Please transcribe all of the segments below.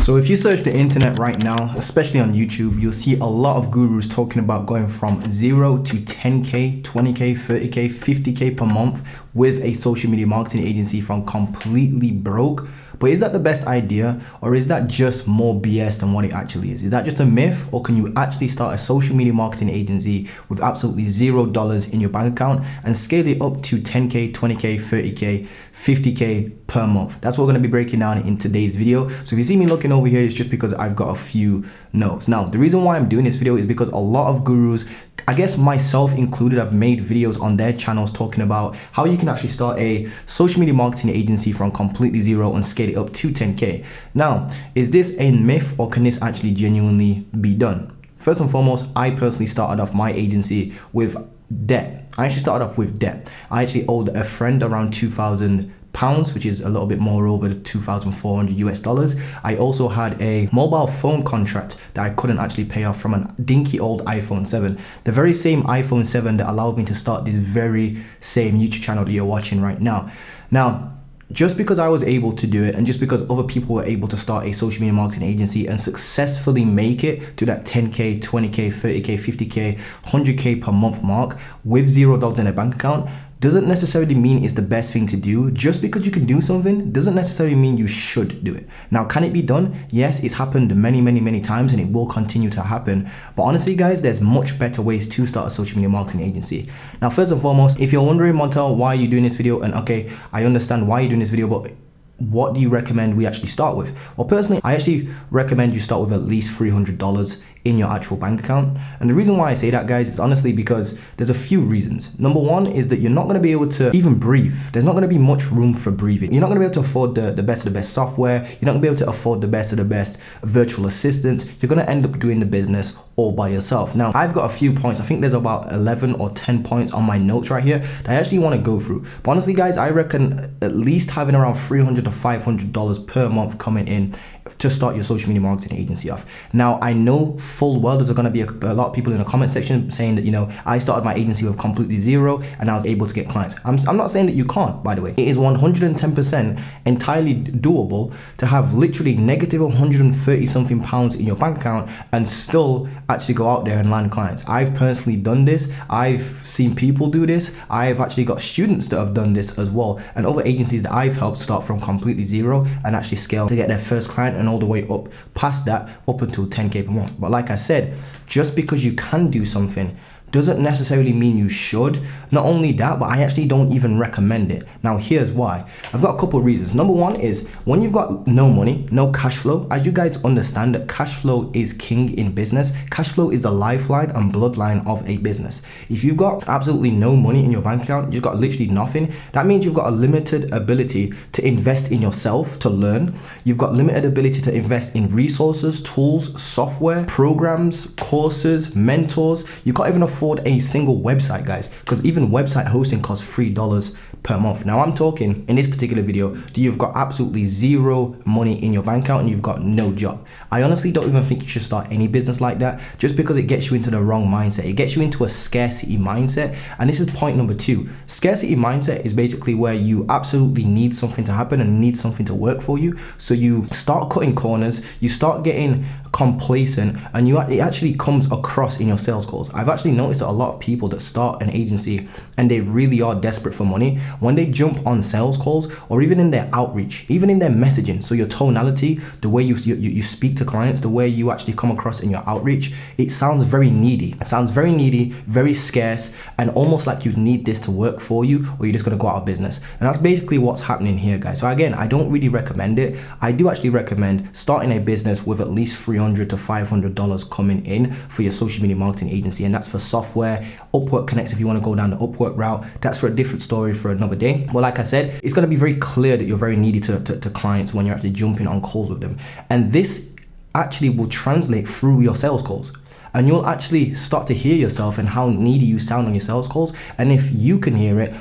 So if you search the internet right now, especially on YouTube, you'll see a lot of gurus talking about going from 0 to 10K, 20K, 30K, 50K per month with a social media marketing agency from completely broke. But is that the best idea, or is that just more BS than what it actually is? Is that just a myth, or can you actually start a social media marketing agency with absolutely $0 in your bank account and scale it up to 10K, 20K, 30K, 50K per month? That's what we're going to be breaking down in today's video. So if you see me looking over here, it's just because I've got a few notes. Now, the reason why I'm doing this video is because a lot of gurus, I guess myself included, have made videos on their channels talking about how you can actually start a social media marketing agency from completely zero and scale it up to 10K. Now, is this a myth, or can this actually genuinely be done? First and foremost, I personally started off my agency with debt. I actually started off with debt. I actually owed a friend around £2,000, which is a little bit more over the 2,400 US dollars. I also had a mobile phone contract that I couldn't actually pay off from a dinky old iPhone 7. The very same iPhone 7 that allowed me to start this very same YouTube channel that you're watching right now. Now, just because I was able to do it, and just because other people were able to start a social media marketing agency and successfully make it to that 10K, 20K, 30K, 50K, 100K per month mark with $0 in a bank account, doesn't necessarily mean it's the best thing to do. Just because you can do something doesn't necessarily mean you should do it. Now, can it be done? Yes, it's happened many times, and it will continue to happen. But honestly, guys, there's much better ways to start a social media marketing agency. Now, first and foremost, if you're wondering, Montel, why are you doing this video? And okay, I understand why you're doing this video, but what do you recommend we actually start with? Well, personally, I actually recommend you start with at least $300 in your actual bank account. And the reason why I say that, guys, is honestly because there's a few reasons. Number one is that you're not going to be able to even breathe. There's not going to be much room for breathing. You're not going to be able to afford the best of the best software. You're not going to be able to afford the best of the best virtual assistants. You're going to end up doing the business all by yourself. Now, I've got a few points. I think there's about 11 or 10 points on my notes right here that I actually want to go through. But honestly, guys, I reckon at least having around $300 to $500 per month coming in to start your social media marketing agency off. Now, I know full well there's going to be a lot of people in the comment section saying that, you know, I started my agency with completely zero and I was able to get clients. I'm not saying that you can't, by the way. It is 110% entirely doable to have literally negative 130 something pounds in your bank account and still actually go out there and land clients. I've personally done this. I've seen people do this. I've actually got students that have done this as well, and other agencies that I've helped start from completely zero and actually scale to get their first client and all the way up past that, up until 10K per month. But like I said, just because you can do something doesn't necessarily mean you should. Not only that, but I actually don't even recommend it. Now, here's why. I've got a couple of reasons. Number one is when you've got no money, no cash flow, as you guys understand that cash flow is king in business. Cash flow is the lifeline and bloodline of a business. If you've got absolutely no money in your bank account, you've got literally nothing, that means you've got a limited ability to invest in yourself, to learn. You've got limited ability to invest in resources, tools, software, programs, courses, mentors. You can't even afford a single website, guys, because even website hosting costs $3 per month. Now, I'm talking in this particular video, you've got absolutely zero money in your bank account and you've got no job. I honestly don't even think you should start any business like that, just because it gets you into the wrong mindset. It gets you into a scarcity mindset. And this is point number two. Scarcity mindset is basically where you absolutely need something to happen and need something to work for you. So you start cutting corners, you start getting complacent, and it actually comes across in your sales calls. I've actually noticed that a lot of people that start an agency and they really are desperate for money, when they jump on sales calls or even in their outreach, even in their messaging, so your tonality, the way you speak to clients, the way you actually come across in your outreach, it sounds very needy. It sounds very needy, very scarce, and almost like you need this to work for you or you're just going to go out of business. And that's basically what's happening here, guys. So again, I don't really recommend it. I do actually recommend starting a business with at least $300 to $500 coming in for your social media marketing agency, and that's for software. Upwork connects if you want to go down the Upwork route. That's for a different story for another day. But like I said, it's going to be very clear that you're very needy to clients when you're actually jumping on calls with them, and this actually will translate through your sales calls. And you'll actually start to hear yourself and how needy you sound on your sales calls. And if you can hear it,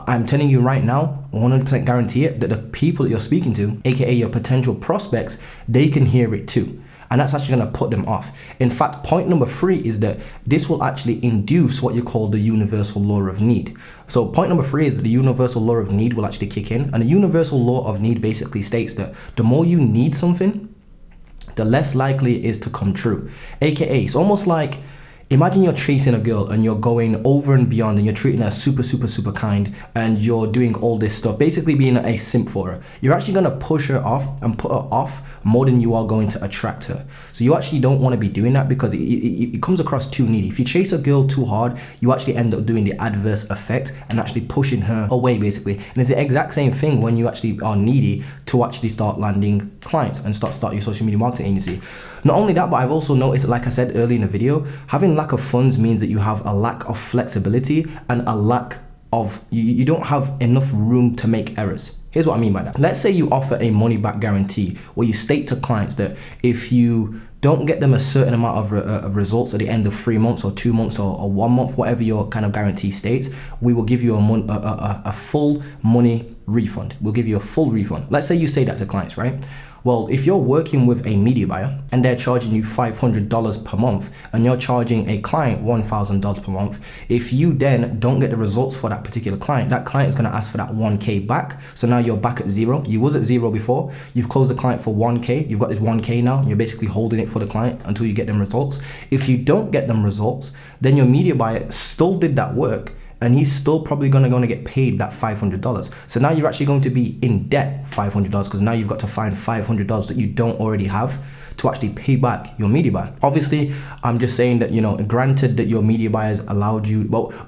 I'm telling you right now, 100% guarantee it, that the people that you're speaking to, aka your potential prospects, they can hear it too. And that's actually going to put them off. In fact, point number three is that this will actually induce what you call the universal law of need. So point number three is that the universal law of need will actually kick in. And the universal law of need basically states that the more you need something, the less likely it is to come true. AKA, it's almost like, imagine you're chasing a girl and you're going over and beyond and you're treating her super, super, super kind and you're doing all this stuff, basically being a simp for her. You're actually going to push her off and put her off more than you are going to attract her. So you actually don't want to be doing that because it comes across too needy. If you chase a girl too hard, you actually end up doing the adverse effect and actually pushing her away, basically. And it's the exact same thing when you actually are needy to actually start landing clients and start your social media marketing agency. Not only that, but I've also noticed, like I said earlier in the video, having lack of funds means that you have a lack of flexibility and a lack of, you don't have enough room to make errors. Here's what I mean by that. Let's say you offer a money back guarantee where you state to clients that if you don't get them a certain amount of results at the end of 3 months or 2 months or 1 month, whatever your kind of guarantee states, we will give you a full money refund. We'll give you a full refund. Let's say you say that to clients, right? Well, if you're working with a media buyer and they're charging you $500 per month and you're charging a client $1,000 per month, if you then don't get the results for that particular client, that client is going to ask for that 1K back. So now you're back at zero. You was at zero before. You've closed the client for 1K. You've got this 1K now. You're basically holding it for the client until you get them results. If you don't get them results, then your media buyer still did that work and he's still probably going to get paid that $500. So now you're actually going to be in debt $500 because now you've got to find $500 that you don't already have to actually pay back your media buyer. Obviously, I'm just saying that, granted that your media buyers allowed you,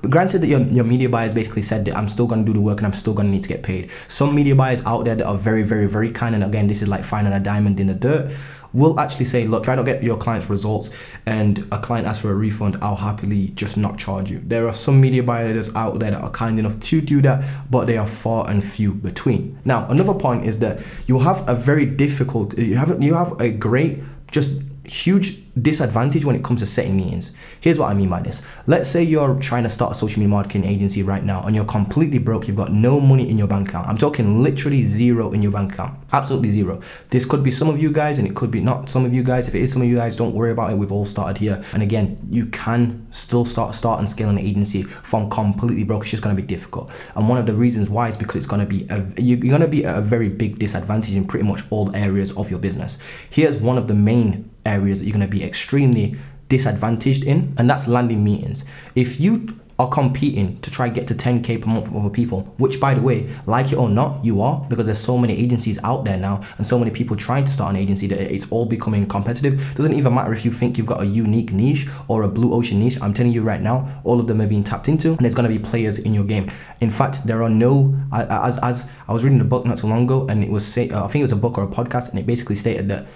granted that your media buyers basically said that I'm still going to do the work and I'm still going to need to get paid. Some media buyers out there that are very, very, very kind, and again, this is like finding a diamond in the dirt, will actually say, look, if I don't get your client's results and a client asks for a refund, I'll happily just not charge you. There are some media buyers out there that are kind enough to do that, but they are far and few between. Now, another point is that you have a very difficult, you have a great, just huge disadvantage when it comes to setting meetings. Here's what I mean by this. Let's say you're trying to start a social media marketing agency right now and you're completely broke. You've got no money in your bank account. I'm talking literally zero in your bank account. Absolutely zero. This could be some of you guys and it could be not some of you guys. If it is some of you guys, don't worry about it. We've all started here. And again, you can still start and scale an agency from completely broke. It's just going to be difficult. And one of the reasons why is because it's going to be you're going to be at a very big disadvantage in pretty much all areas of your business. Here's one of the main areas that you're going to be extremely disadvantaged in, and that's landing meetings. If you are competing to try get to 10K per month with other people, which by the way, like it or not, you are, because there's so many agencies out there now and so many people trying to start an agency that it's all becoming competitive. Doesn't even matter if you think you've got a unique niche or a blue ocean niche. I'm telling you right now, all of them are being tapped into and there's going to be players in your game. In fact, there are no, as I was reading a book not too long ago, and it was I think it was a book or a podcast, and it basically stated that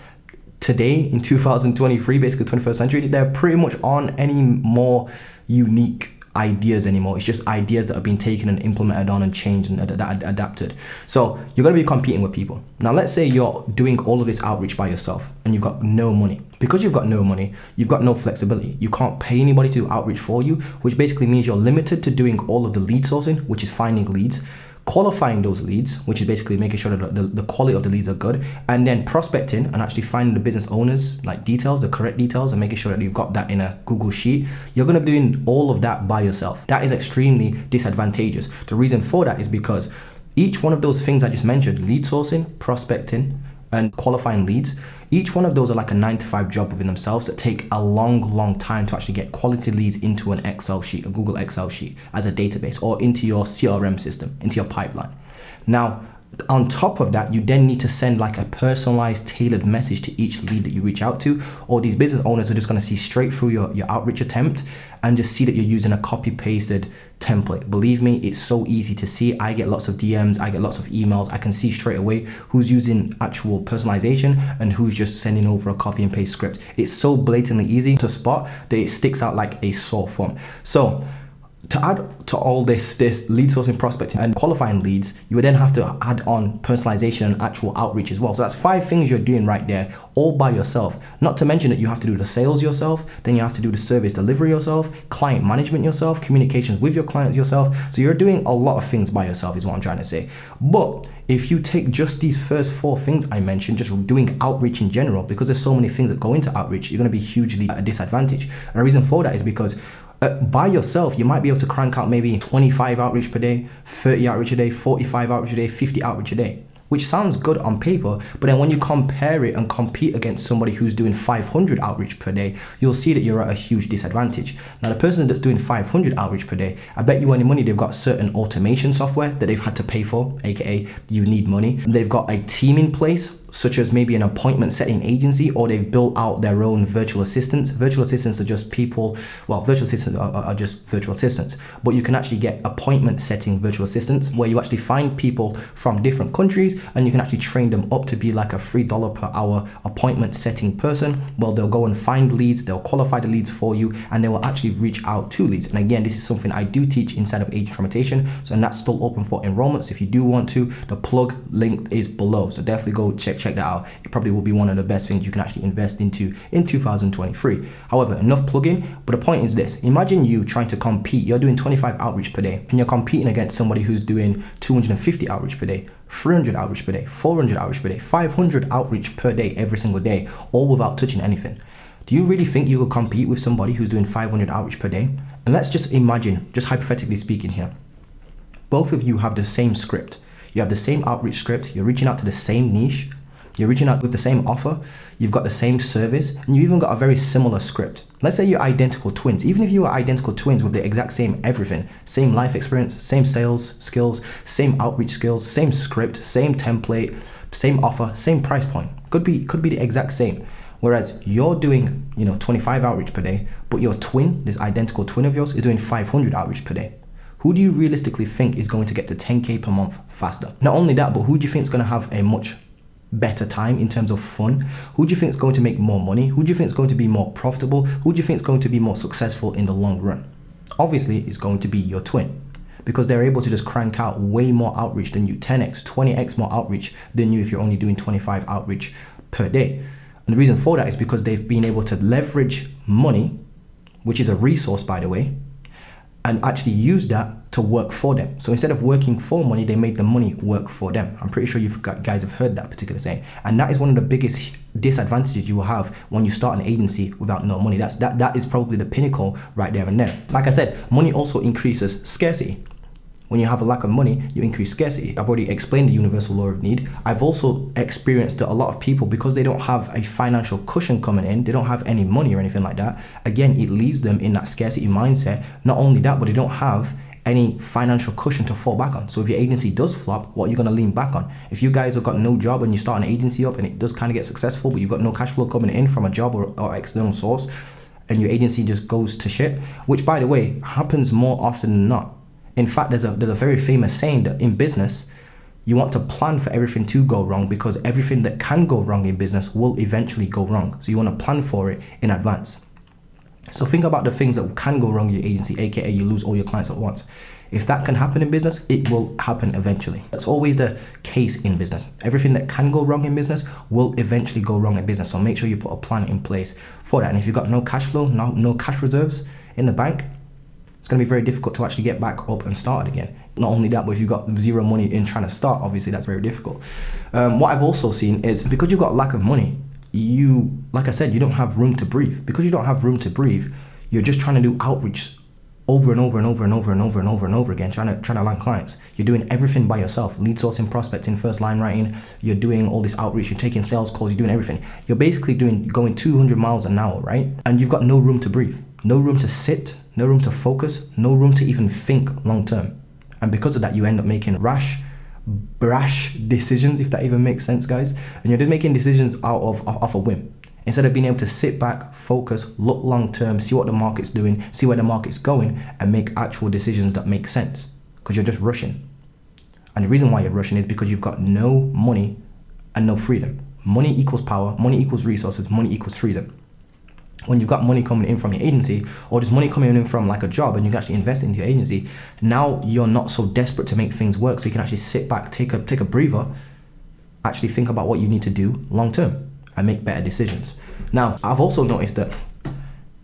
today in 2023, basically 21st century, there pretty much aren't any more unique ideas anymore. It's just ideas that have been taken and implemented on and changed and adapted. So you're going to be competing with people. Now let's say you're doing all of this outreach by yourself and you've got no money. Because you've got no money, you've got no flexibility. You can't pay anybody to do outreach for you, which basically means you're limited to doing all of the lead sourcing, which is finding leads, qualifying those leads, which is basically making sure that the quality of the leads are good, and then prospecting and actually finding the business owners, like details, the correct details, and making sure that you've got that in a Google sheet. You're going to be doing all of that by yourself. That is extremely disadvantageous. The reason for that is because each one of those things I just mentioned, lead sourcing, prospecting, and qualifying leads, each one of those are like a 9-to-5 job within themselves that take a long time to actually get quality leads into an Excel sheet, a Google Excel sheet as a database, or into your CRM system, into your pipeline. Now, on top of that, you then need to send like a personalized, tailored message to each lead that you reach out to, or these business owners are just going to see straight through your outreach attempt and just see that you're using a copy-pasted template. Believe me, it's so easy to see. I get lots of DMs, I get lots of emails. I can see straight away who's using actual personalization and who's just sending over a copy and paste script. It's so blatantly easy to spot that it sticks out like a sore thumb. So to add to all this lead sourcing, prospecting, and qualifying leads, you would then have to add on personalization and actual outreach as well. So that's 5 things you're doing right there, all by yourself. Not to mention that you have to do the sales yourself, then you have to do the service delivery yourself, client management yourself, communications with your clients yourself. So you're doing a lot of things by yourself is what I'm trying to say. But if you take just these first 4 things I mentioned, just doing outreach in general, because there's so many things that go into outreach, you're going to be hugely at a disadvantage. And the reason for that is because by yourself, you might be able to crank out maybe 25 outreach per day, 30 outreach a day, 45 outreach a day, 50 outreach a day. which sounds good on paper, but then when you compare it and compete against somebody who's doing 500 outreach per day, you'll see that you're at a huge disadvantage. Now, the person that's doing 500 outreach per day, I bet you any money they've got certain automation software that they've had to pay for, aka you need money. They've got a team in place, such as maybe an appointment setting agency, or they've built out their own virtual assistants. Virtual assistants are just people, well, virtual assistants are just virtual assistants, but you can actually get appointment setting virtual assistants where you actually find people from different countries and you can actually train them up to be like a $3 per hour appointment setting person. Well, they'll go and find leads, they'll qualify the leads for you, and they will actually reach out to leads. And again, this is something I do teach inside of Agent Fermentation, so and that's still open for enrollment. So if you do want to, the plug link is below, so definitely go check that out. It probably will be one of the best things you can actually invest into in 2023. However, enough plugging, but the point is this: imagine you trying to compete. You're doing 25 outreach per day and you're competing against somebody who's doing 250 outreach per day, 300 outreach per day, 400 outreach per day, 500 outreach per day every single day, all without touching anything. Do you really think you will compete with somebody who's doing 500 outreach per day? And let's just imagine, just hypothetically speaking here, both of you have the same script. You have the same outreach script, you're reaching out to the same niche, you're reaching out with the same offer, you've got the same service, and you even got a very similar script. Let's say you're identical twins. Even if you are identical twins with the exact same everything, same life experience, same sales skills, same outreach skills, same script, same template, same offer, same price point. Could be the exact same. Whereas you're doing, 25 outreach per day, but your twin, this identical twin of yours, is doing 500 outreach per day. Who do you realistically think is going to get to 10K per month faster? Not only that, but who do you think is going to have a much better time in terms of fun? Who do you think is going to make more money? Who do you think is going to be more profitable? Who do you think is going to be more successful in the long run? Obviously, it's going to be your twin, because they're able to just crank out way more outreach than you, 10x, 20x more outreach than you if you're only doing 25 outreach per day. And the reason for that is because they've been able to leverage money, which is a resource, by the way, and actually use that to work for them. So instead of working for money, they made the money work for them. I'm pretty sure you guys have heard that particular saying. And that is one of the biggest disadvantages you will have when you start an agency without no money. That is probably the pinnacle right there and then. Like I said, money also increases scarcity. When you have a lack of money, you increase scarcity. I've already explained the universal law of need. I've also experienced that a lot of people, because they don't have a financial cushion coming in, they don't have any money or anything like that. Again, it leaves them in that scarcity mindset. Not only that, but they don't have any financial cushion to fall back on. So if your agency does flop, what are you going to lean back on? If you guys have got no job and you start an agency up and it does kind of get successful, but you've got no cash flow coming in from a job or external source, and your agency just goes to shit, which, by the way, happens more often than not. In fact, there's a very famous saying that in business, you want to plan for everything to go wrong, because everything that can go wrong in business will eventually go wrong. So you want to plan for it in advance. So think about the things that can go wrong in your agency, aka you lose all your clients at once. If that can happen in business, it will happen eventually. That's always the case in business. Everything that can go wrong in business will eventually go wrong in business. So make sure you put a plan in place for that. And if you've got no cash flow, no cash reserves in the bank, it's going to be very difficult to actually get back up and start again. Not only that, but if you've got zero money in trying to start, obviously that's very difficult. What I've also seen is, because you've got lack of money, like I said, you don't have room to breathe. Because you don't have room to breathe, you're just trying to do outreach over and over and over and over and over and over and over again, trying to land clients. You're doing everything by yourself: lead sourcing, prospecting, first line writing. You're doing all this outreach, you're taking sales calls, you're doing everything. You're basically going 200 miles an hour, right? And you've got no room to breathe, no room to sit, no room to focus, no room to even think long term. And because of that, you end up making brash decisions, if that even makes sense, guys. And you're just making decisions out of a whim, instead of being able to sit back, focus, look long term, see what the market's doing, see where the market's going, and make actual decisions that make sense. Because you're just rushing. And the reason why you're rushing is because you've got no money and no freedom. Money equals power, money equals resources, money equals freedom. When you've got money coming in from your agency, or just money coming in from like a job, and you can actually invest into your agency, now you're not so desperate to make things work. So you can actually sit back, take a breather, actually think about what you need to do long term and make better decisions. Now, I've also noticed that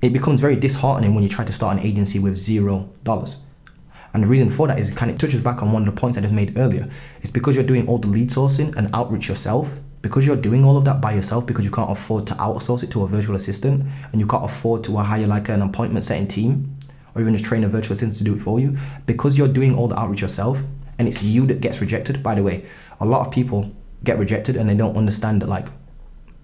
it becomes very disheartening when you try to start an agency with $0. And the reason for that is it kind of touches back on one of the points I just made earlier. It's because you're doing all the lead sourcing and outreach yourself. Because you're doing all of that by yourself, because you can't afford to outsource it to a virtual assistant, and you can't afford to hire like an appointment setting team, or even just train a virtual assistant to do it for you. Because you're doing all the outreach yourself, and it's you that gets rejected. By the way, a lot of people get rejected and they don't understand that like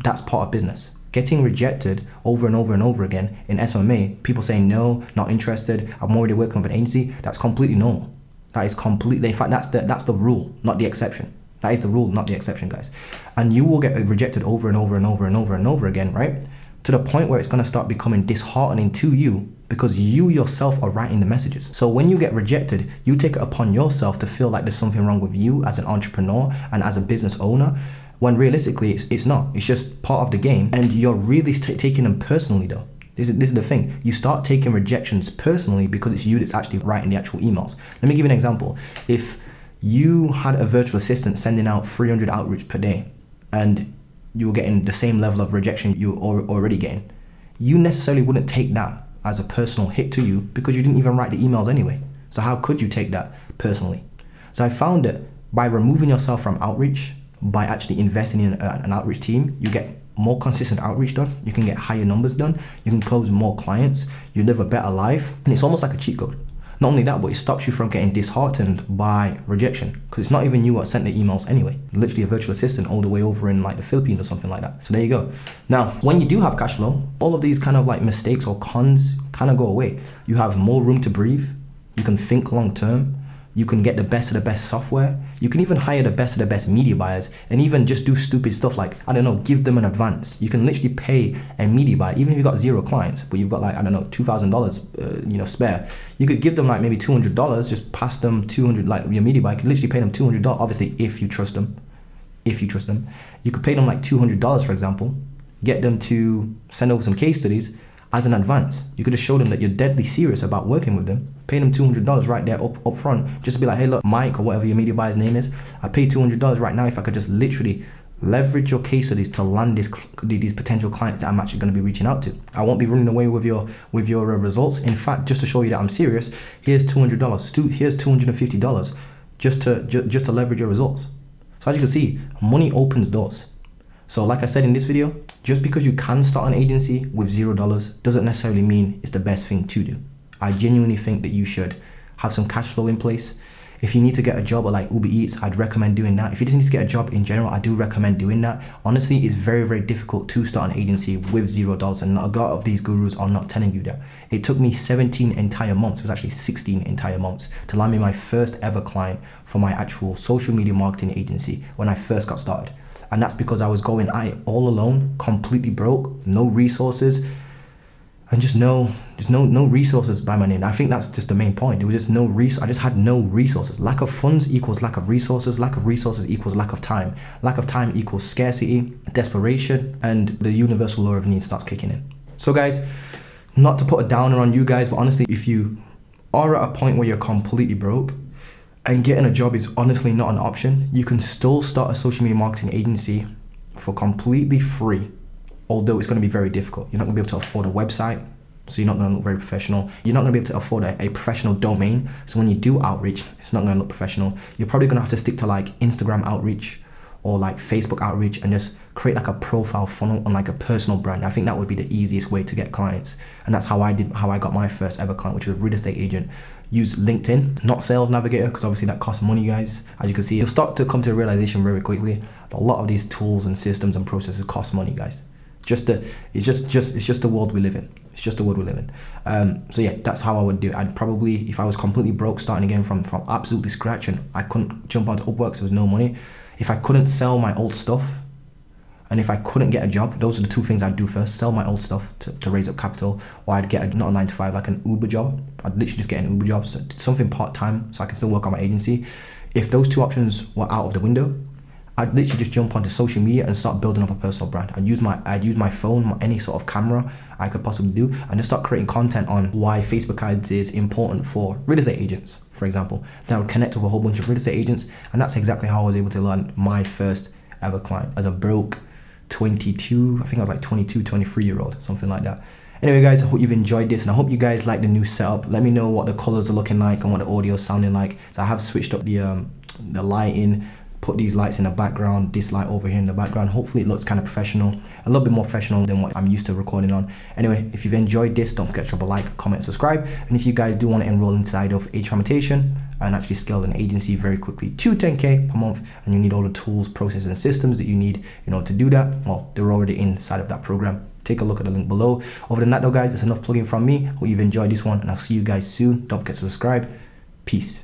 that's part of business. Getting rejected over and over and over again in SMMA, people saying no, not interested, I'm already working with an agency, that's completely normal. That is completely, in fact, that's the rule, not the exception. That is the rule, not the exception, guys. And you will get rejected over and over and over and over and over again, right? To the point where it's gonna start becoming disheartening to you because you yourself are writing the messages. So when you get rejected, you take it upon yourself to feel like there's something wrong with you as an entrepreneur and as a business owner, when realistically it's not. It's just part of the game, and you're really taking them personally though. This is the thing. You start taking rejections personally because it's you that's actually writing the actual emails. Let me give you an example. If you had a virtual assistant sending out 300 outreach per day and you were getting the same level of rejection you were already getting, you necessarily wouldn't take that as a personal hit to you because you didn't even write the emails anyway. So how could you take that personally? So I found that by removing yourself from outreach, by actually investing in an outreach team, you get more consistent outreach done, you can get higher numbers done, you can close more clients, you live a better life, and it's almost like a cheat code. Not only that, but it stops you from getting disheartened by rejection, because it's not even you what sent the emails anyway. Literally a virtual assistant all the way over in like the Philippines or something like that. So there you go. Now, when you do have cash flow, all of these kind of like mistakes or cons kind of go away. You have more room to breathe, you can think long term, you can get the best of the best software, you can even hire the best of the best media buyers, and even just do stupid stuff like, I don't know, give them an advance. You can literally pay a media buyer, even if you've got 0 clients, but you've got like, I don't know, $2,000 spare. You could give them like maybe $200, just pass them 200, like your media buyer, you can literally pay them $200, obviously if you trust them. You could pay them like $200, for example, get them to send over some case studies as an advance. You could just show them that you're deadly serious about working with them, pay them $200 right there up front, just to be like, hey look, Mike or whatever your media buyer's name is, I pay $200 right now if I could just literally leverage your case studies to land these potential clients that I'm actually going to be reaching out to. I won't be running away with your results. In fact, just to show you that I'm serious, here's $200, here's $250 just to leverage your results. So as you can see, money opens doors. So like I said in this video, just because you can start an agency with $0 doesn't necessarily mean it's the best thing to do. I genuinely think that you should have some cash flow in place. If you need to get a job at like Uber Eats, I'd recommend doing that. If you just need to get a job in general, I do recommend doing that. Honestly, it's very, very difficult to start an agency with $0, and a lot of these gurus are not telling you that. It took me 17 entire months, it was actually 16 entire months, to land me my first ever client for my actual social media marketing agency when I first got started. And that's because I was going at it all alone, completely broke, no resources, and just no resources by my name. I think that's just the main point. There was just no I just had no resources. Lack of funds equals lack of resources. Lack of resources equals lack of time. Lack of time equals scarcity, desperation, and the universal law of need starts kicking in. So guys, not to put a downer on you guys, but honestly, if you are at a point where you're completely broke, and getting a job is honestly not an option, you can still start a social media marketing agency for completely free, although it's going to be very difficult. You're not going to be able to afford a website, so you're not going to look very professional. You're not going to be able to afford a professional domain, so when you do outreach, it's not going to look professional. You're probably going to have to stick to like Instagram outreach or like Facebook outreach and just create like a profile funnel on like a personal brand. I think that would be the easiest way to get clients, and that's how I got my first ever client, which was a real estate agent. Use LinkedIn, not Sales Navigator, because obviously that costs money, guys. As you can see, you'll start to come to a realization very quickly. A lot of these tools and systems and processes cost money, guys. It's just the world we live in. It's just the world we live in. So yeah, that's how I would do it. I'd probably, if I was completely broke, starting again from absolutely scratch, and I couldn't jump onto Upwork, there was no money. If I couldn't sell my old stuff, and if I couldn't get a job, those are the two things I'd do first: sell my old stuff to raise up capital, or I'd get not a 9-to-5, like an Uber job. I'd literally just get an Uber job, so something part-time, so I can still work on my agency. If those two options were out of the window, I'd literally just jump onto social media and start building up a personal brand. I'd use my phone, any sort of camera I could possibly do, and just start creating content on why Facebook ads is important for real estate agents, for example. Then I would connect with a whole bunch of real estate agents, and that's exactly how I was able to land my first ever client as a broke 22, I think I was like 22, 23-year-old, something like that. Anyway, guys, I hope you've enjoyed this, and I hope you guys like the new setup. Let me know what the colors are looking like and what the audio is sounding like. So I have switched up the lighting, put these lights in the background, this light over here in the background. Hopefully it looks kind of professional, a little bit more professional than what I'm used to recording on. Anyway, if you've enjoyed this, don't forget to drop a like, comment, subscribe. And if you guys do want to enroll inside of age fermentation and actually scale an agency very quickly to 10K per month, and you need all the tools, processes, and systems that you need, to do that, well, they're already inside of that program. Take a look at the link below. Other than that though, guys, that's enough plugging from me. Hope you've enjoyed this one, and I'll see you guys soon. Don't forget to subscribe. Peace.